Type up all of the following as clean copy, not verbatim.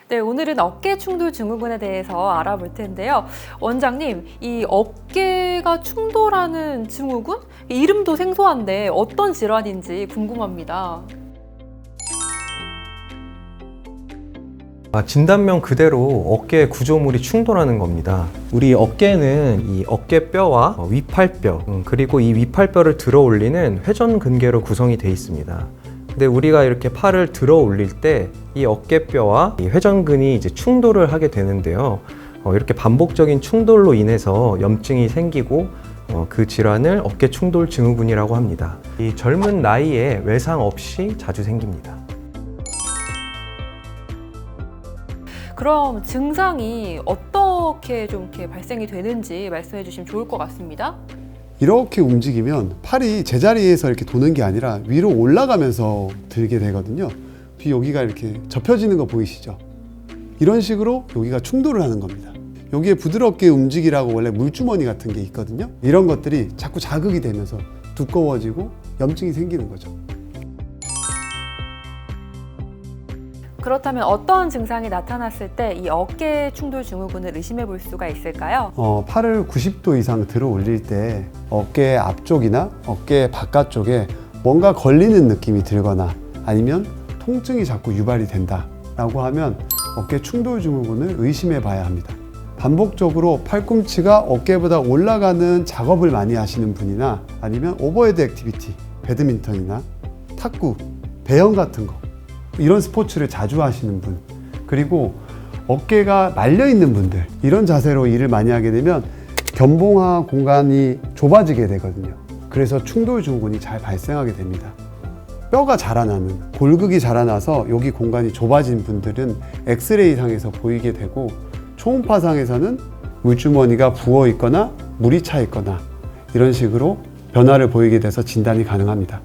네, 오늘은 어깨 충돌 증후군에 대해서 알아볼 텐데요. 원장님, 이 어깨가 충돌하는 증후군? 이름도 생소한데 어떤 질환인지 궁금합니다. 진단명 그대로 어깨 구조물이 충돌하는 겁니다. 우리 어깨는 이 어깨뼈와 위팔뼈, 그리고 이 위팔뼈를 들어 올리는 회전근개로 구성이 되어 있습니다. 근데 우리가 이렇게 팔을 들어 올릴 때 이 어깨뼈와 이 회전근이 이제 충돌을 하게 되는데요. 이렇게 반복적인 충돌로 인해서 염증이 생기고 그 질환을 어깨 충돌 증후군이라고 합니다. 이 젊은 나이에 외상 없이 자주 생깁니다. 그럼 증상이 어떻게 좀 이렇게 발생이 되는지 말씀해 주시면 좋을 것 같습니다. 이렇게 움직이면 팔이 제자리에서 이렇게 도는 게 아니라 위로 올라가면서 들게 되거든요. 여기가 이렇게 접혀지는 거 보이시죠? 이런 식으로 여기가 충돌을 하는 겁니다. 여기에 부드럽게 움직이라고 원래 물주머니 같은 게 있거든요. 이런 것들이 자꾸 자극이 되면서 두꺼워지고 염증이 생기는 거죠. 그렇다면 어떤 증상이 나타났을 때 이 어깨 충돌 증후군을 의심해 볼 수가 있을까요? 팔을 90도 이상 들어 올릴 때 어깨 앞쪽이나 어깨 바깥쪽에 뭔가 걸리는 느낌이 들거나 아니면 통증이 자꾸 유발이 된다라고 하면 어깨 충돌 증후군을 의심해 봐야 합니다. 반복적으로 팔꿈치가 어깨보다 올라가는 작업을 많이 하시는 분이나 아니면 오버헤드 액티비티, 배드민턴이나 탁구, 배영 같은 거 이런 스포츠를 자주 하시는 분, 그리고 어깨가 말려 있는 분들, 이런 자세로 일을 많이 하게 되면 견봉하 공간이 좁아지게 되거든요. 그래서 충돌 증후군이 잘 발생하게 됩니다. 뼈가 자라나는, 골극이 자라나서 여기 공간이 좁아진 분들은 엑스레이상에서 보이게 되고, 초음파상에서는 물주머니가 부어 있거나 물이 차 있거나 이런 식으로 변화를 보이게 돼서 진단이 가능합니다.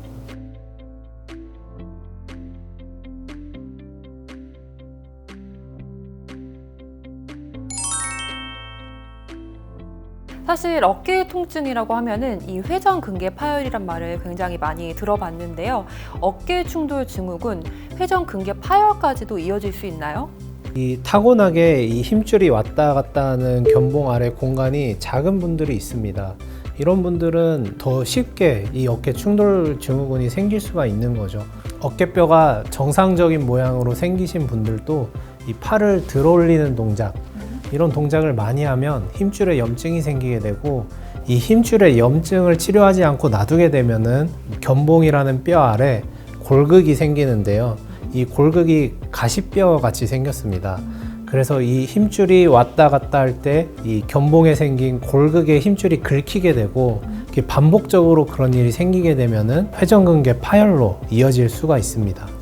사실 어깨 통증이라고 하면은 이 회전근개 파열이란 말을 굉장히 많이 들어봤는데요. 어깨 충돌 증후군, 회전근개 파열까지도 이어질 수 있나요? 이 타고나게 이 힘줄이 왔다 갔다 하는 견봉 아래 공간이 작은 분들이 있습니다. 이런 분들은 더 쉽게 이 어깨 충돌 증후군이 생길 수가 있는 거죠. 어깨뼈가 정상적인 모양으로 생기신 분들도 이 팔을 들어 올리는 동작, 이런 동작을 많이 하면 힘줄에 염증이 생기게 되고, 이 힘줄에 염증을 치료하지 않고 놔두게 되면은 견봉이라는 뼈 아래 골극이 생기는데요. 이 골극이 가시뼈 같이 생겼습니다. 그래서 이 힘줄이 왔다 갔다 할 때 이 견봉에 생긴 골극의 힘줄이 긁히게 되고, 이렇게 반복적으로 그런 일이 생기게 되면은 회전근개 파열로 이어질 수가 있습니다.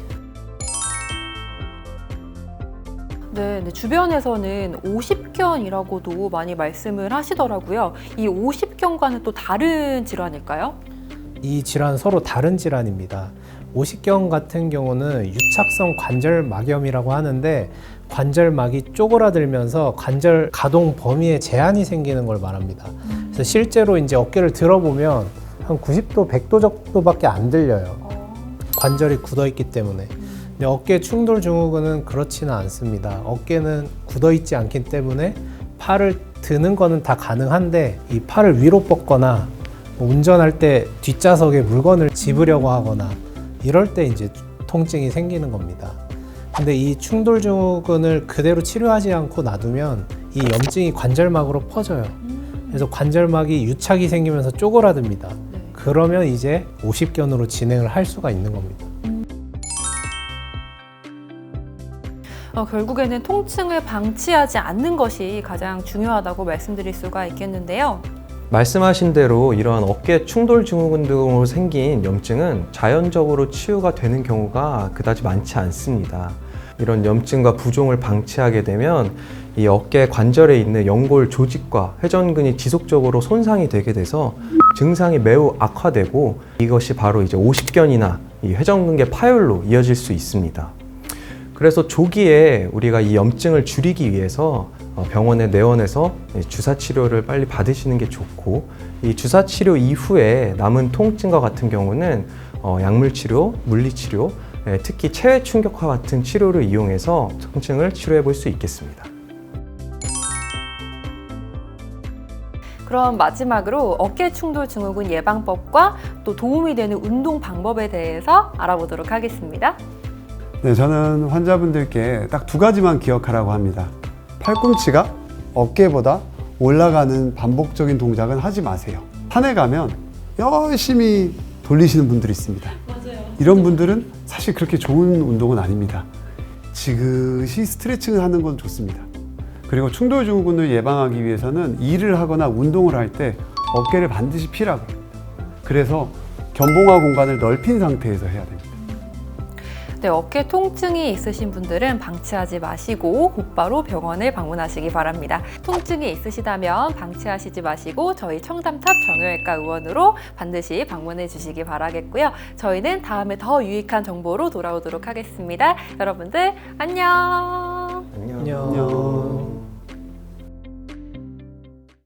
네, 주변에서는 오십견이라고도 많이 말씀을 하시더라고요. 이 오십견과는 또 다른 질환일까요? 이 질환은 서로 다른 질환입니다. 오십견 같은 경우는 유착성 관절막염이라고 하는데, 관절막이 쪼그라들면서 관절 가동 범위에 제한이 생기는 걸 말합니다. 그래서 실제로 이제 어깨를 들어보면 한 90도, 100도 정도밖에 안 들려요. 관절이 굳어있기 때문에. 근데 어깨 충돌 증후군은 그렇지는 않습니다. 어깨는 굳어있지 않기 때문에 팔을 드는 거는 다 가능한데, 이 팔을 위로 뻗거나 운전할 때 뒷좌석에 물건을 집으려고 하거나 이럴 때 이제 통증이 생기는 겁니다. 근데 이 충돌 증후군을 그대로 치료하지 않고 놔두면 이 염증이 관절막으로 퍼져요. 그래서 관절막이 유착이 생기면서 쪼그라듭니다. 그러면 이제 오십견으로 진행을 할 수가 있는 겁니다. 결국에는 통증을 방치하지 않는 것이 가장 중요하다고 말씀드릴 수가 있겠는데요. 말씀하신 대로 이러한 어깨 충돌 증후군 등으로 생긴 염증은 자연적으로 치유가 되는 경우가 그다지 많지 않습니다. 이런 염증과 부종을 방치하게 되면 이 어깨 관절에 있는 연골 조직과 회전근이 지속적으로 손상이 되게 돼서 증상이 매우 악화되고, 이것이 바로 이제 오십견이나 이 회전근개 파열로 이어질 수 있습니다. 그래서 조기에 우리가 이 염증을 줄이기 위해서 병원에 내원해서 주사 치료를 빨리 받으시는 게 좋고, 이 주사 치료 이후에 남은 통증과 같은 경우는 약물 치료, 물리 치료, 특히 체외 충격화 같은 치료를 이용해서 통증을 치료해 볼 수 있겠습니다. 그럼 마지막으로 어깨 충돌 증후군 예방법과 또 도움이 되는 운동 방법에 대해서 알아보도록 하겠습니다. 네, 저는 환자분들께 딱 두 가지만 기억하라고 합니다. 팔꿈치가 어깨보다 올라가는 반복적인 동작은 하지 마세요. 산에 가면 열심히 돌리시는 분들이 있습니다. 맞아요. 이런 분들은 사실 그렇게 좋은 운동은 아닙니다. 지그시 스트레칭을 하는 건 좋습니다. 그리고 충돌 증후군을 예방하기 위해서는 일을 하거나 운동을 할 때 어깨를 반드시 피라고 합니다. 그래서 견봉화 공간을 넓힌 상태에서 해야 됩니다. 네, 어깨 통증이 있으신 분들은 방치하지 마시고 곧바로 병원을 방문하시기 바랍니다. 통증이 있으시다면 방치하시지 마시고 저희 청담탑 정형외과 의원으로 반드시 방문해 주시기 바라겠고요. 저희는 다음에 더 유익한 정보로 돌아오도록 하겠습니다. 여러분들 안녕. 안녕. 안녕.